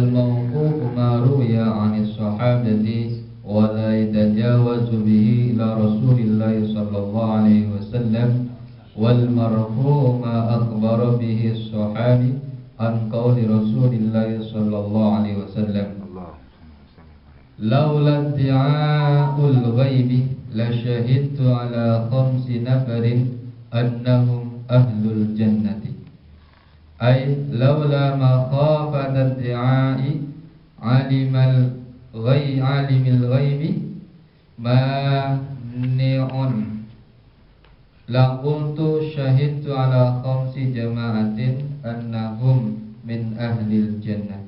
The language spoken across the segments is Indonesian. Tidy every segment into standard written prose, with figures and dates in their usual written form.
wal mawqufu ma ruwiya 'anis sahabati wa la yatajawazu bihi ila Rasulillah sallallahu alaihi wasallam wal marfu' ma akhbara bihi as-sahabi an qawli Rasulillah sallallahu alaihi wasallam. Laula di'a'ul ghaibi la syahidtu ala khamsi nafarin annahum ahlul jannati. Ay laula ma khafat ad-di'a'i alimil ghaibi ma ni'un la qultu syahidtu ala khamsi jama'atin annahum min ahlil jannah.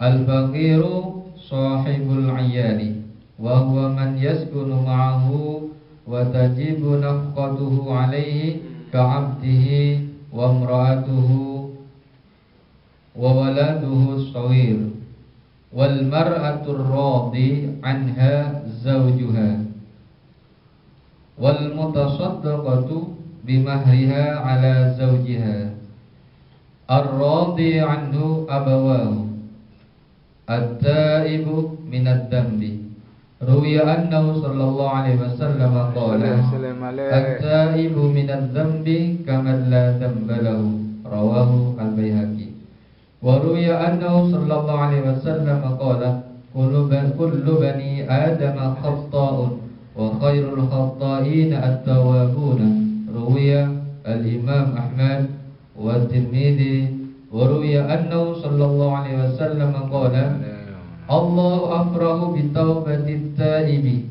Al-faqiru sahibul ayali wa huwa man yaskunu ma'ahu wa tajibu nafqatuhu alayhi ka'abdihi wa imra'atuhu wa waladuhu as-saghir wal mar'atu ar-radi anha zawjuha wal mutasaddaqatu bimahriha ala zawjiha ar-radi anhu abawahu at-taibu minad dambi. Ruwiya annahu sallallahu alaihi wasallam qala at-taibu minad dambi kaman la dhanba lahu. Rawahu al-Baihaqi. Wa ruwiya annahu sallallahu alaihi wasallam qala kullu bani adama khata'un wa khairul khata'ina at-tawwabuna. Ruwiya al-Imam Ahmad wa Tirmidzi. Wa ruwiya annahu sallallahu alaihi wasallam qala Allahu afrahu bi taubatit taibi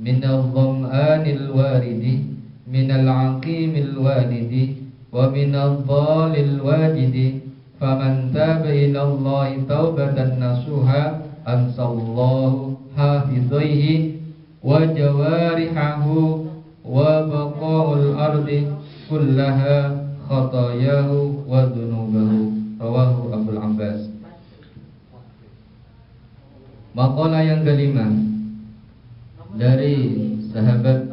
minal dham'anil waridi minal aqimil walidi wa minal dhalil wajidi faman taba ila Allahi taubatan nasuha ansallahu hafizaihi wa jawarihahu wa baqa'ul ardi kullaha khatayahu wa dhunubahu. Rawahu Abdul Abbas. Maqalah yang kelima dari sahabat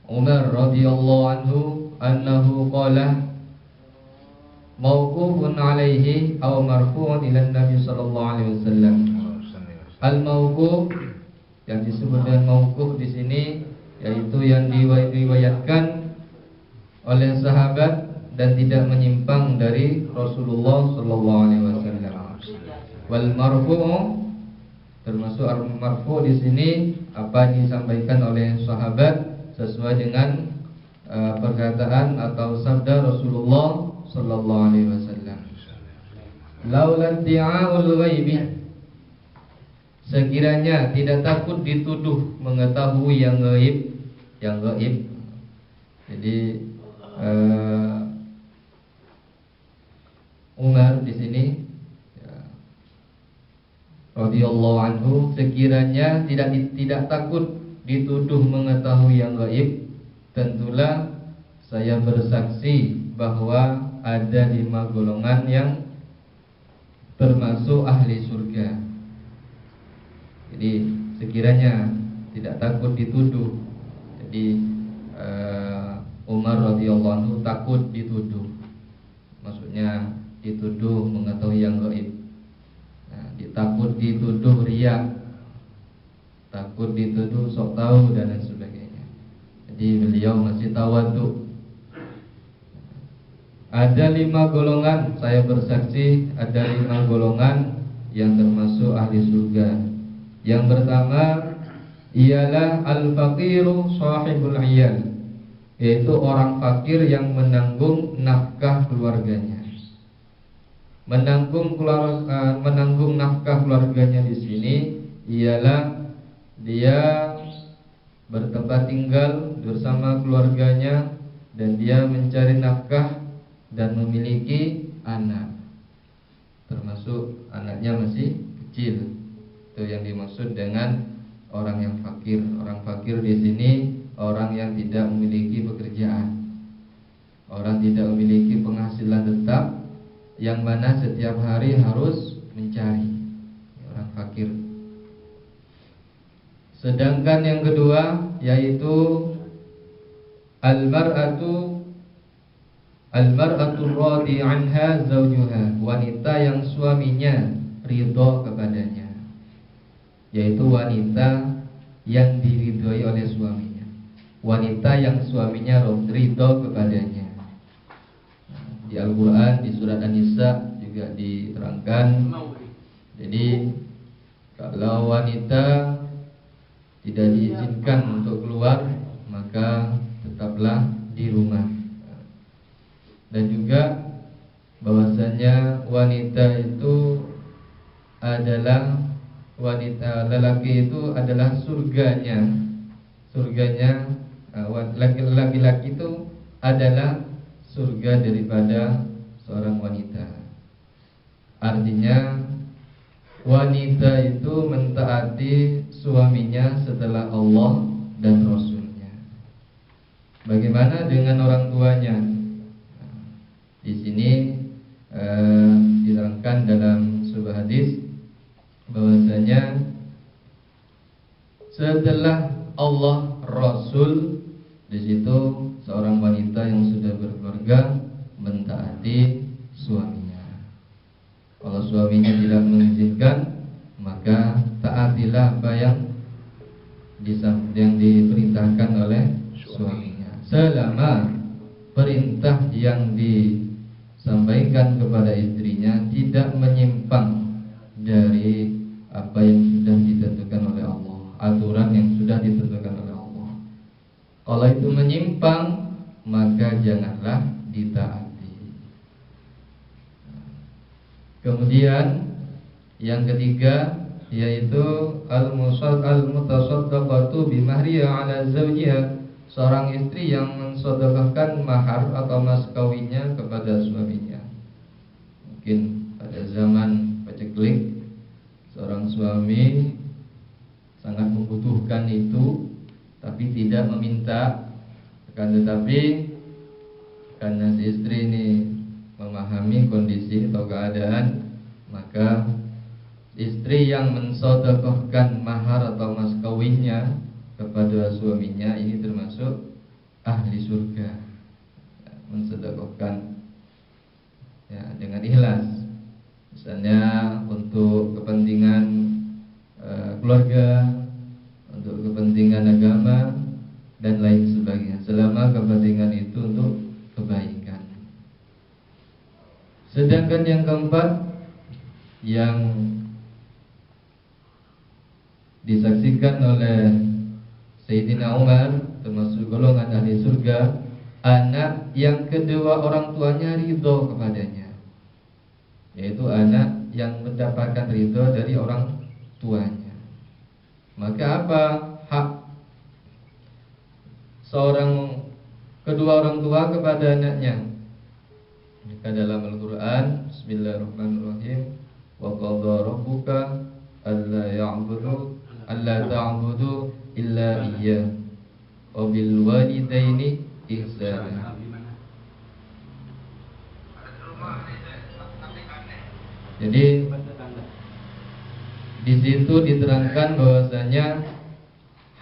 Umar radhiyallahu anhu annahu qala mauqufun alaihi aw marfu'un ila Nabi sallallahu alaihi wasallam. Al-mauquf yang disebut dengan mauquf di sini yaitu yang diriwayatkan oleh sahabat dan tidak menyimpang dari Rasulullah sallallahu alaihi wasallam. Wal marfu' termasuk al-marfu' di sini apa yang disampaikan oleh sahabat sesuai dengan perkataan atau sabda Rasulullah sallallahu alaihi wasallam. Laula di'aul ghaibi, sekiranya tidak takut dituduh mengetahui yang gaib, Jadi Umar di sini radhiyallahu anhu, sekiranya tidak takut dituduh mengetahui yang gaib, tentulah saya bersaksi bahwa ada 5 golongan yang termasuk ahli surga. Jadi sekiranya tidak takut dituduh, jadi Umar radhiyallahu anhu takut dituduh, maksudnya dituduh mengetahui yang gaib. Takut dituduh riya, takut dituduh sok tahu dan lain sebagainya. Jadi beliau masih tawadhu. Ada 5 golongan, saya bersaksi ada 5 golongan yang termasuk ahli surga. Yang pertama ialah al-faqiru sahibul iyal, yaitu orang fakir yang menanggung nafkah keluarganya. Menanggung nafkah keluarganya di sini ialah dia bertempat tinggal bersama keluarganya dan dia mencari nafkah dan memiliki anak, termasuk anaknya masih kecil. Itu yang dimaksud dengan orang yang fakir. Orang fakir di sini orang yang tidak memiliki pekerjaan, orang tidak memiliki penghasilan tetap, yang mana setiap hari harus mencari, orang fakir. Sedangkan yang kedua yaitu Al-mar'atu radhi anha zawjuha, wanita yang suaminya ridho kepadanya, yaitu wanita yang diridhoi oleh suaminya, wanita yang suaminya ridho kepadanya. Di Al-Quran di surat An-Nisa juga diterangkan. Jadi kalau wanita tidak diizinkan untuk keluar, maka tetaplah di rumah. Dan juga bahwasanya wanita itu adalah wanita, lelaki itu adalah surganya. Laki-laki itu adalah surga daripada seorang wanita. Artinya wanita itu mentaati suaminya setelah Allah dan Rasulnya. Bagaimana dengan orang tuanya? Di sini diterangkan dalam sebuah hadis bahwasanya setelah Allah Rasul, di situ seorang wanita yang sudah berkeluarga mentaati suaminya. Kalau suaminya tidak mengizinkan, maka taatilah apa yang diperintahkan oleh suaminya. Selama perintah yang disampaikan kepada istrinya tidak menyimpang dari apa yang sudah ditentukan oleh Allah, aturan yang sudah ditentukan oleh Allah. Kalau itu menyimpang, maka janganlah ditaati. Kemudian yang ketiga yaitu al-mutasaddaqatu bimahriha ala zawjiha, seorang istri yang mensedekahkan mahar atau mas kawinnya kepada suaminya. Mungkin pada zaman paceklik seorang suami sangat membutuhkan itu, tapi tidak meminta. Akan tetapi karena si istri ini memahami kondisi atau keadaan, maka istri yang mensedekahkan mahar atau mas kawinnya kepada suaminya ini termasuk ahli surga. Mensedekahkan ya, dengan ikhlas, misalnya untuk kepentingan keluarga, untuk kepentingan agama dan lain sebagainya, selama kepentingan itu untuk kebaikan. Sedangkan yang keempat yang disaksikan oleh Sayyidina Umar termasuk golongan ahli surga, anak yang kedua orang tuanya ridho kepadanya, yaitu anak yang mendapatkan ridho dari orang tuanya. Maka apa hak seorang kedua orang tua kepada anaknya? Maka dalam Al-Quran, Bismillahirrahmanirrahim, wa qadha rabbuka alla ta'budu illa iyyah wa bil walidaini ihsana. Jadi di situ diterangkan bahwasanya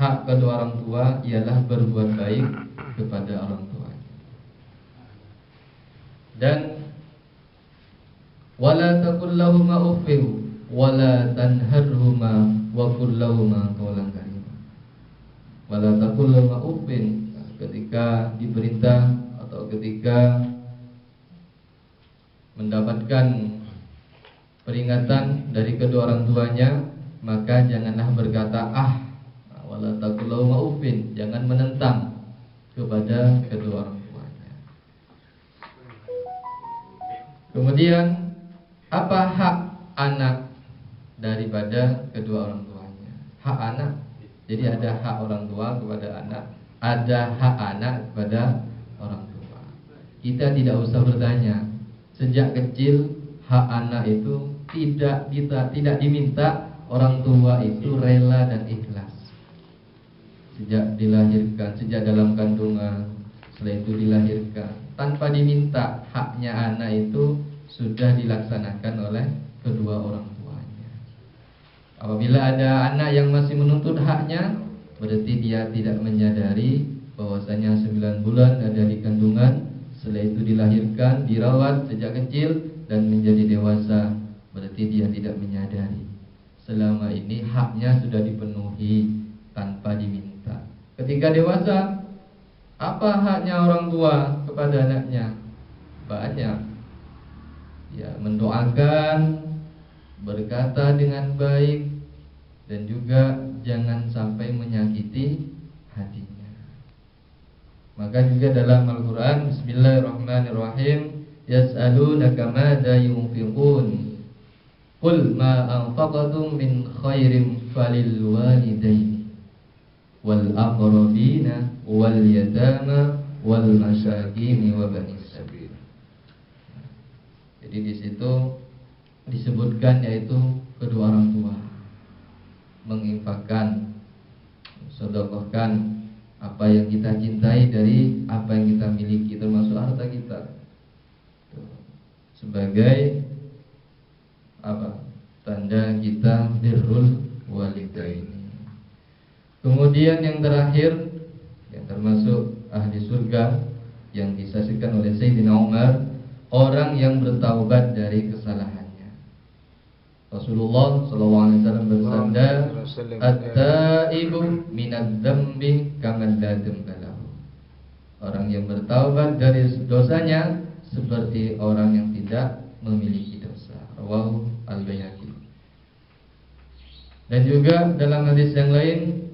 hak kedua orang tua ialah berbuat baik kepada orang tua. Dan wala taqul lahumā uffin wala tanharhumā wa qul lahumā qawlan karīmā. Wala taqul lahumā uffin, ketika diperintah atau ketika mendapatkan peringatan dari kedua orang tuanya, maka janganlah berkata wala taqul lahumā uffin, jangan menentang kepada kedua orang tuanya. Kemudian apa hak anak daripada kedua orang tuanya? Hak anak, jadi ada hak orang tua kepada anak, ada hak anak kepada orang tua. Kita tidak usah bertanya. Sejak kecil hak anak itu tidak diminta orang tua itu rela dan ikhlas. Sejak dilahirkan, sejak dalam kandungan, setelah itu dilahirkan, tanpa diminta, haknya anak itu sudah dilaksanakan oleh kedua orang tuanya. Apabila ada anak yang masih menuntut haknya, berarti dia tidak menyadari bahwasanya 9 bulan ada di kandungan, Setelah itu dilahirkan, dirawat sejak kecil dan menjadi dewasa. Berarti dia tidak menyadari selama ini haknya sudah dipenuhi tanpa diminta. Ketika dewasa, apa haknya orang tua kepada anaknya? Banyak. Ya, mendoakan, berkata dengan baik, dan juga jangan sampai menyakiti hatinya. Maka juga dalam Al-Quran, Bismillahirrahmanirrahim, yas'alunaka madza yunfiqun qul ma anfaqtum min khairin falil walidaini wal aqrabina wal yatama wal masakin wa banis sabil. Jadi di situ disebutkan yaitu kedua orang tua menginfakkan, sedekahkan apa yang kita cintai dari apa yang kita miliki, termasuk harta kita, sebagai apa? Tanda kita birrul walidain. Kemudian yang terakhir, yang termasuk ahli surga yang disaksikan oleh Sayyidina Umar, orang yang bertaubat dari kesalahannya. Rasulullah SAW bersabda, "At-taibu minadz-dzambi kaman la dzamba lahu." Orang yang bertaubat dari dosanya seperti orang yang tidak memiliki dosa. Rawahu Al-Baihaqi. Dan juga dalam hadis yang lain,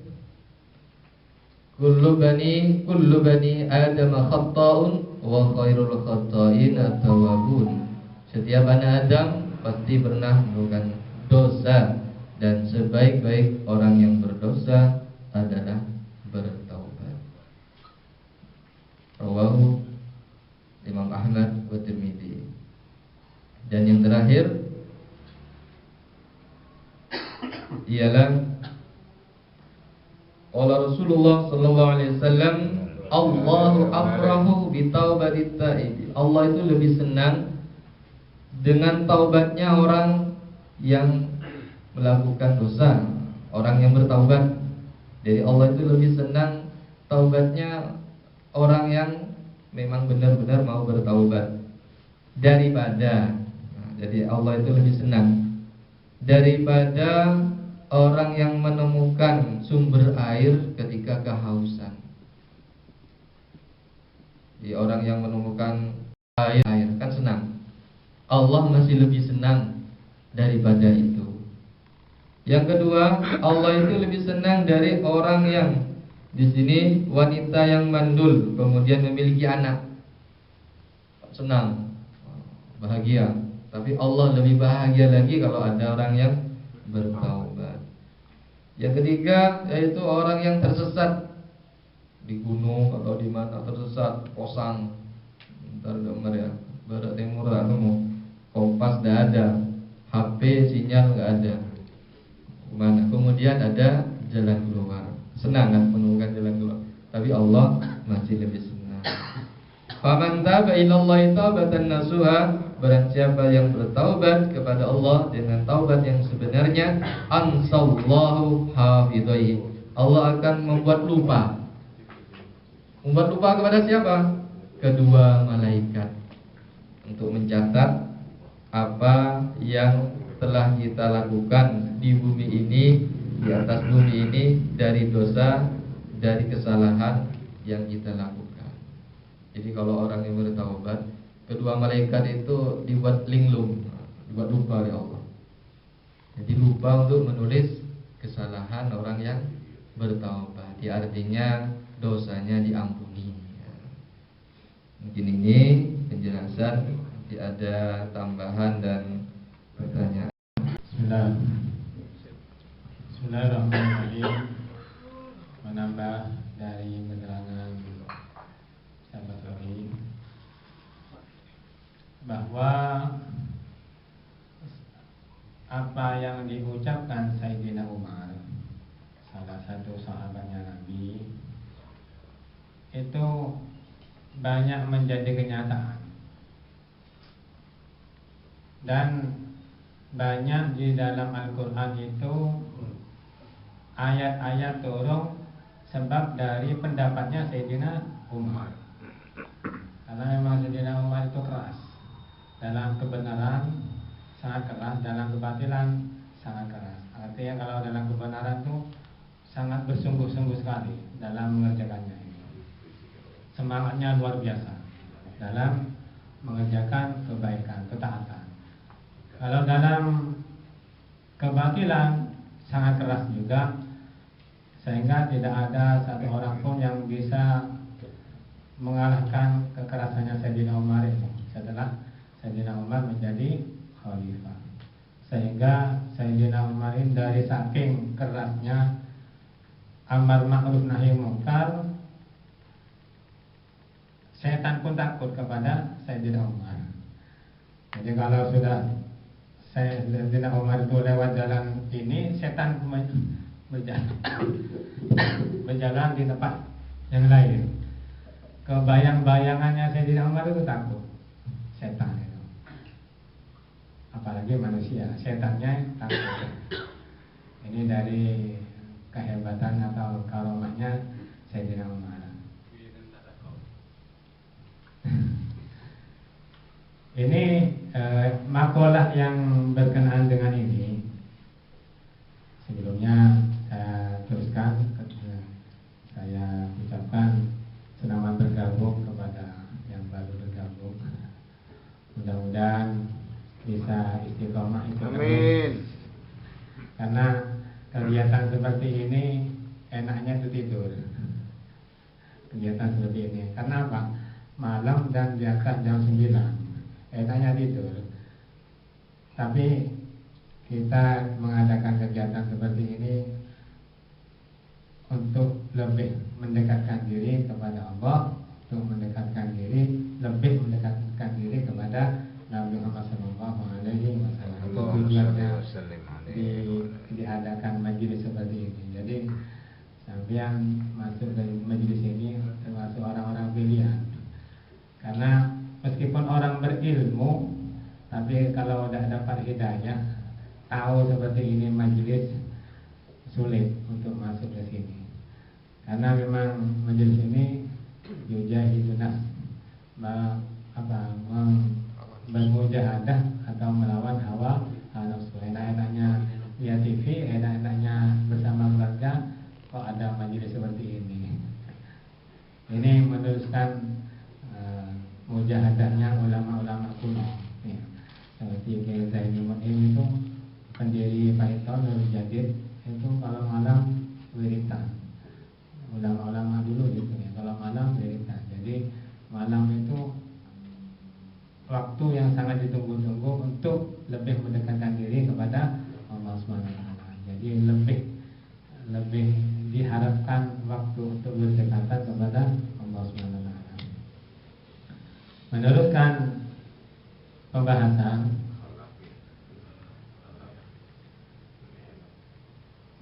kullu bani Adam khata'un wa khairul khata'in at-tawwabun. Setiap anak Adam pasti pernah melakukan dosa, dan sebaik-baik orang yang berdosa adalah bertaubat. Rawahu Imam Ahmad wa Tirmidzi. Dan yang terakhir ialah qala Rasulullah sallallahu alaihi wasallam, Allahu afrahu bi taubatit taib. Allah itu lebih senang dengan taubatnya orang yang melakukan dosa, orang yang bertaubat. Jadi Allah itu lebih senang taubatnya orang yang memang benar-benar mau bertaubat daripada, jadi Allah itu lebih senang daripada orang yang menemukan sumber air ketika kehausan. Jadi orang yang menemukan air kan senang. Allah masih lebih senang daripada itu. Yang kedua, Allah itu lebih senang dari orang yang di sini wanita yang mandul kemudian memiliki anak. Senang, bahagia. Tapi Allah lebih bahagia lagi kalau ada orang yang bertaubat. Yang ketiga yaitu orang yang tersesat di gunung atau di mana, tersesat, posang. Ntar gambar ya, barat timur anu, kompas tidak ada, HP sinyal nggak ada. Mana? Kemudian ada jalan keluar. Senang kan menemukan jalan keluar. Tapi Allah masih lebih senang. Faman taba ilallahi taubatan nasuha, barang siapa yang bertaubat kepada Allah dengan taubat yang sebenarnya, ansallahu hafidhaihi, Allah akan membuat lupa. Membuat lupa kepada siapa? Kedua malaikat, untuk mencatat apa yang telah kita lakukan di bumi ini, di atas bumi ini, dari dosa, dari kesalahan yang kita lakukan. Jadi kalau orang yang bertaubat, kedua malaikat itu dibuat linglung, dibuat lupa oleh Allah. Jadi lupa untuk menulis kesalahan orang yang bertaubat. Ya, artinya dosanya diampuni. Mungkin ini penjelasan. Nanti ada tambahan dan pertanyaan. Bismillahirrahmanirrahim. Menambah dari keterangan sahabat Rohim bahwa apa yang diucapkan Sayyidina Umar, salah satu sahabatnya Nabi, itu banyak menjadi kenyataan dan banyak di dalam Al-Quran itu ayat-ayat turun sebab dari pendapatnya Sayyidina Umar. Karena memang semangatnya luar biasa dalam mengerjakan kebaikan, ketaatan. Kalau dalam kebatilan sangat keras juga, sehingga tidak ada satu orang pun yang bisa mengalahkan kekerasannya Sayyidina Umar itu setelah Sayyidina Umar menjadi khalifah. Sehingga Sayyidina Umar ini dari saking kerasnya amar ma'ruf nahi munkar, setan pun takut kepada Sayyidina Umar. Jadi kalau sudah Sayyidina Umar itu lewat jalan ini, setan berjalan di tempat yang lain. Kebayang-bayangannya Sayyidina Umar itu takut, setan itu. Apalagi manusia, setannya takut. Ini dari kehebatan atau karomahnya Sayyidina Umar. Ini makalah yang berkenaan dengan ini. Sebelumnya saya teruskan, saya ucapkan selamat bergabung kepada yang baru bergabung. Mudah-mudahan bisa istiqomah itu. Amin. Karena kegiatan seperti ini enaknya itu tidur. Kegiatan seperti ini. Karena apa? Malam dan di atas jam 9. Enaknya tidur. Tapi kita mengadakan kegiatan seperti ini untuk lebih mendekatkan diri kepada Allah, untuk mendekatkan diri, lebih mendekatkan diri kepada Nabi Muhammad SAW. Itu tujuannya diadakan majelis seperti ini. Jadi sampean masuk dari majelis ini termasuk orang-orang pilihan. Karena meskipun orang berilmu, tapi kalau tidak dapat hidayah, tahu seperti ini majelis, sulit untuk masuk ke sini. Karena memang majelis ini yujahidunas bermujahadah atau melawan hawa nafsu. Enak-enaknya lihat TV, enak-enaknya bersama keluarga, kok ada majelis seperti ini. Ini meneruskan mujahadahnya ulama-ulama kuno. Ya. Seperti Kiai Zaini Mu'in itu pendiri Paiton Nurul Jadid, itu kalau malam wiritan. Ulama-ulama dulu gitu ya, kalau malam wiritan. Jadi malam itu waktu yang sangat ditunggu-tunggu untuk lebih mendekatkan diri kepada Allah SWT. Jadi lebih diharapkan waktu untuk berdekatan kepada Allah SWT. Meneruskan pembahasan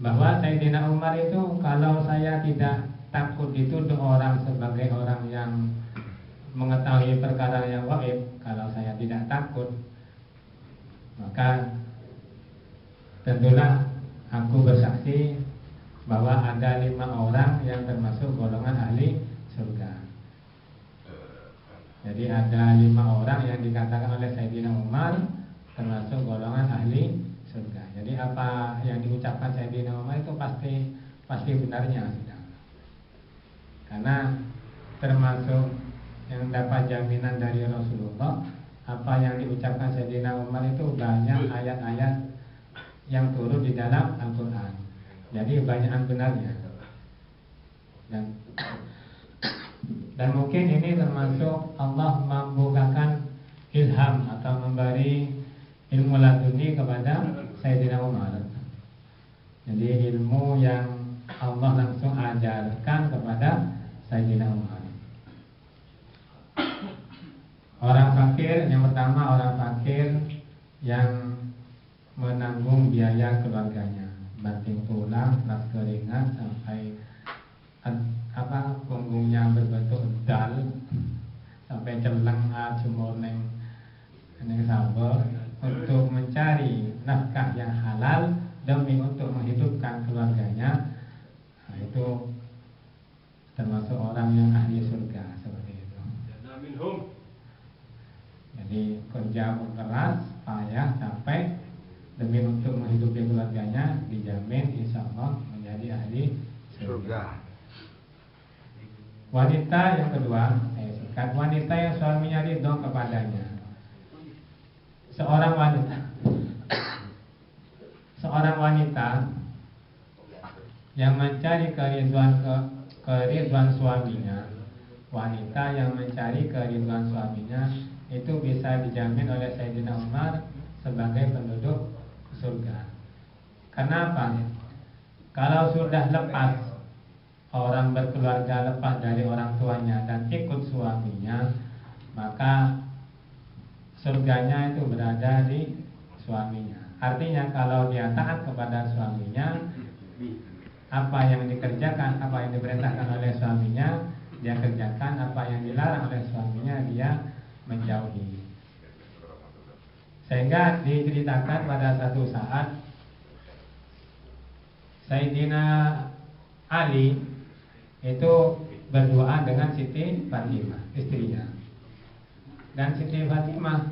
bahwa Sayyidina Umar itu, kalau saya tidak takut dituduh orang sebagai orang yang mengetahui perkara yang gaib, kalau saya tidak takut, maka tentulah aku bersaksi bahwa ada 5 orang yang termasuk golongan ahli surga. Jadi ada 5 orang yang dikatakan oleh Sayyidina Umar termasuk golongan ahli surga. Jadi apa yang diucapkan Sayyidina Umar itu pasti benarnya sudah. Karena termasuk yang dapat jaminan dari Rasulullah, apa yang diucapkan Sayyidina Umar itu banyak ayat-ayat yang turun di dalam Al-Quran. Jadi banyakan benarnya. Dan mungkin ini termasuk Allah membukakan ilham atau memberi ilmu laduni kepada Sayyidina Umar. Jadi ilmu yang Allah langsung ajarkan kepada Sayyidina Umar. Orang fakir, yang pertama orang fakir yang menanggung biaya keluarganya, banting tulang, keras keringat sampai punggungnya berbentuk dal, sampai celeng jemur neng sabar untuk mencari nafkah yang halal demi untuk menghidupkan keluarganya. Nah, itu termasuk orang yang ahli surga seperti itu. Jadi kerja keras, payah, capek demi untuk menghidupi keluarganya, dijamin insya Allah menjadi ahli surga. Wanita yang kedua, singkat, wanita yang suaminya ridho kepadanya. Seorang wanita yang mencari keriduan suaminya, wanita yang mencari keriduan suaminya itu bisa dijamin oleh Sayyidina Umar sebagai penduduk surga. Kenapa? Kalau sudah lepas, orang berkeluarga lepas dari orang tuanya dan ikut suaminya, maka surganya itu berada di suaminya. Artinya kalau dia taat kepada suaminya, apa yang dikerjakan, apa yang diperintahkan oleh suaminya, dia kerjakan. Apa yang dilarang oleh suaminya, dia menjauhi. Sehingga diceritakan pada satu saat Sayyidina Ali itu berdoa dengan Siti Fatimah, istrinya. Dan Siti Fatimah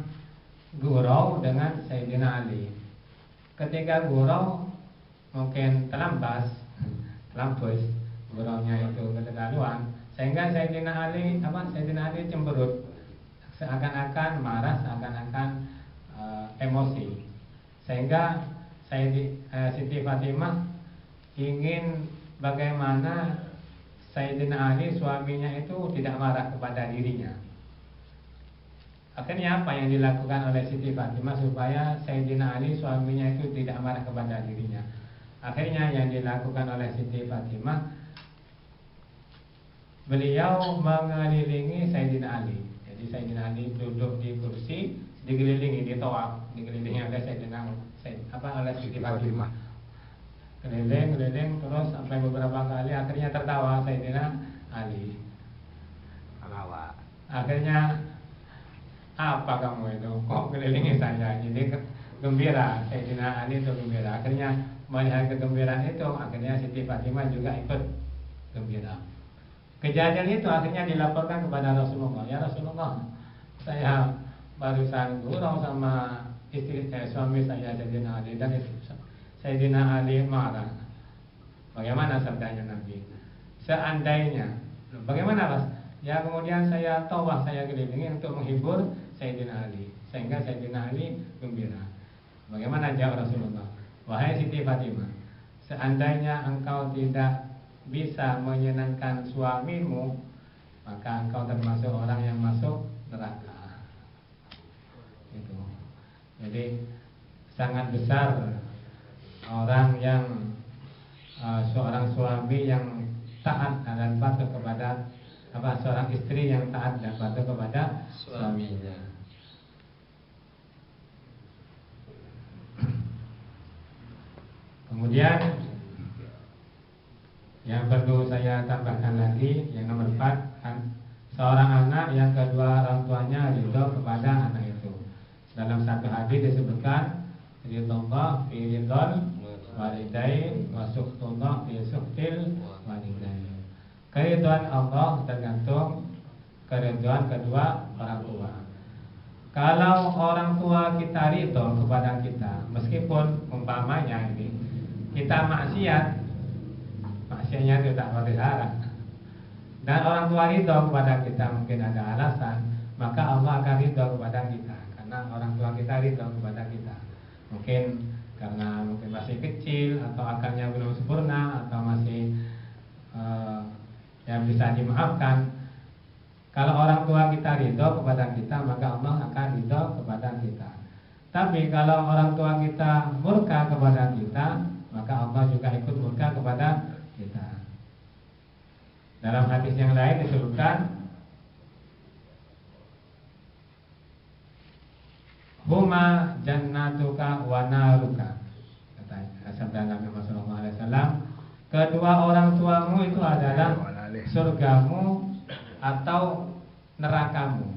gurau dengan Sayyidina Ali. Ketika gurau mungkin terlambat, guraunya itu keterlaluan, sehingga Sayyidina Ali cemberut, seakan-akan marah, seakan-akan emosi, sehingga Siti Fatimah ingin bagaimana Sayyidina Ali suaminya itu tidak marah kepada dirinya. Akhirnya apa yang dilakukan oleh Siti Fatimah supaya Sayyidina Ali suaminya itu tidak marah kepada dirinya? Akhirnya yang dilakukan oleh Siti Fatimah, beliau mengelilingi Sayyidina Ali. Jadi Sayyidina Ali duduk di kursi, dikelilingi, dikelilingi oleh oleh Siti Fatimah. Keliling terus sampai beberapa kali, akhirnya tertawa Sayyidina Ali. Akhirnya, apa kamu itu? Kok kelilingi saya? Jadi gembira, Sayyidina Ali itu gembira. Akhirnya melihat kegembiraan itu, akhirnya Siti Fatimah juga ikut gembira. Kejadian itu akhirnya dilaporkan kepada Rasulullah. Ya Rasulullah, saya barusan gurau sama suami saya Sayyidina Ali, dan Sayyidina Ali marah. Bagaimana sabdanya Nabi? Seandainya, bagaimana Mas? Ya kemudian saya tawaf, saya kelilingi untuk menghibur Sayyidina Ali, sehingga Sayyidina Ali gembira. Bagaimana jawab Rasulullah? Wahai Siti Fatimah, seandainya engkau tidak bisa menyenangkan suamimu, maka engkau termasuk orang yang masuk neraka. Itu. Jadi sangat besar orang yang seorang suami yang taat dan patuh kepada seorang istri yang taat dan patuh kepada suaminya. Kemudian yang perlu saya tambahkan lagi, yang nomor 4, seorang anak yang kedua orang tuanya ridho kepada anak itu. Dalam satu hadis disebutkan ridhullah fi ridhal walidain wa sukhtullah fi sukhtil walidain. Keridhaan Allah tergantung keridhaan kedua orang tua. Kalau orang tua kita ridho kepada kita, meskipun umpamanya ini kita maksiatnya itu tak dilarang, dan orang tua ridho kepada kita, mungkin ada alasan, maka Allah akan ridho kepada kita, karena orang tua kita ridho kepada kita. Mungkin karena masih kecil, atau akalnya belum sempurna, atau masih yang bisa dimaafkan. Kalau orang tua kita ridho kepada kita, maka Allah akan ridho kepada kita. Tapi kalau orang tua kita murka kepada kita, maka Allah juga ikut murka kepada kita. Dalam hadis yang lain disebutkan, huma jannatuka wa naruka, kata sabda Nabi Sallallahu Alaihi Wasallam, kedua orang tuamu itu adalah surgamu atau nerakamu.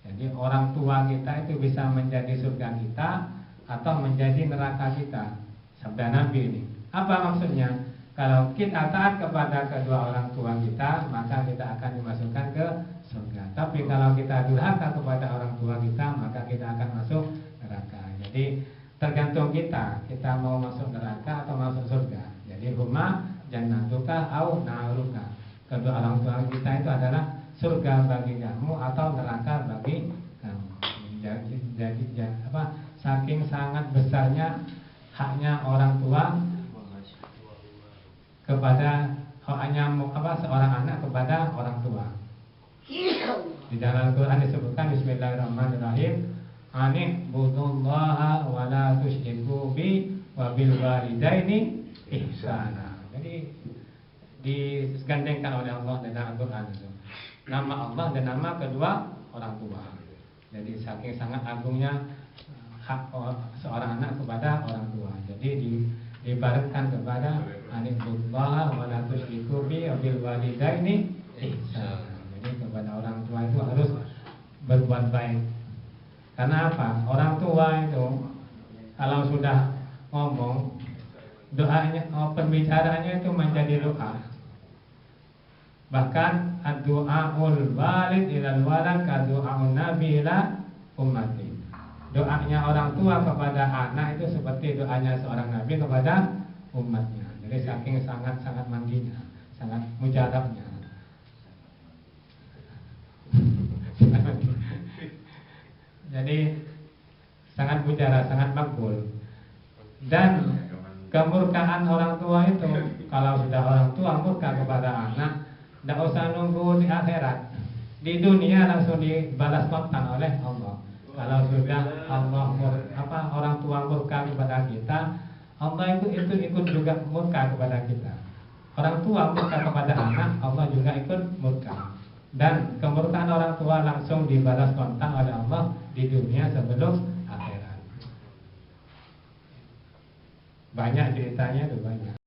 Jadi orang tua kita itu bisa menjadi surga kita atau menjadi neraka kita. Sabda Nabi ini. Apa maksudnya? Kalau kita taat kepada kedua orang tua kita, maka kita akan dimasukkan ke surga. Tapi kalau kita durhaka kepada orang tua kita, maka kita akan masuk neraka. Jadi tergantung kita mau masuk neraka atau masuk surga. Jadi huma jannatuka au naruka. kedua orang tua kita itu adalah surga bagi kamu atau neraka bagi kamu. Jadi saking sangat besarnya haknya orang tua kepada seorang anak kepada orang tua. Di dalam Al-Quran disebutkan Bismillahirrahmanirrahim, Ani'budullaha wa la tusyriku bi wa bil walidaini ihsana. Jadi digandengkan oleh Allah dalam Al-Quran itu. Nama Allah dan nama kedua orang tua. Jadi saking sangat agungnya hak seorang anak kepada orang tua. Jadi diibaratkan kepada Ani'budullaha wa la tusyriku bi wa bil walidaini ihsana. Jadi kepada orang tua itu harus berbuat baik. Karena apa? Orang tua itu kalau sudah ngomong, doanya, pembicaraannya itu menjadi doa. Bahkan ad-du'aul walid ilal walad ka-du'aun nabi ila ummati. Doanya orang tua kepada anak itu seperti doanya seorang nabi kepada umatnya. Jadi saking sangat-sangat mandinya, sangat mujarabnya. Jadi sangat mujarab, sangat makbul. Dan kemurkaan orang tua itu, kalau sudah orang tua murka kepada anak, tidak usah nunggu di akhirat, di dunia langsung dibalas kontan oleh Allah. Kalau sudah orang tua murka kepada kita, Allah itu ikut juga murka kepada kita. Orang tua murka kepada anak, Allah juga ikut murka. Dan kemurkaan orang tua langsung dibalas kontan oleh Allah di dunia sebelum akhirat. Banyak ceritanya itu banyak.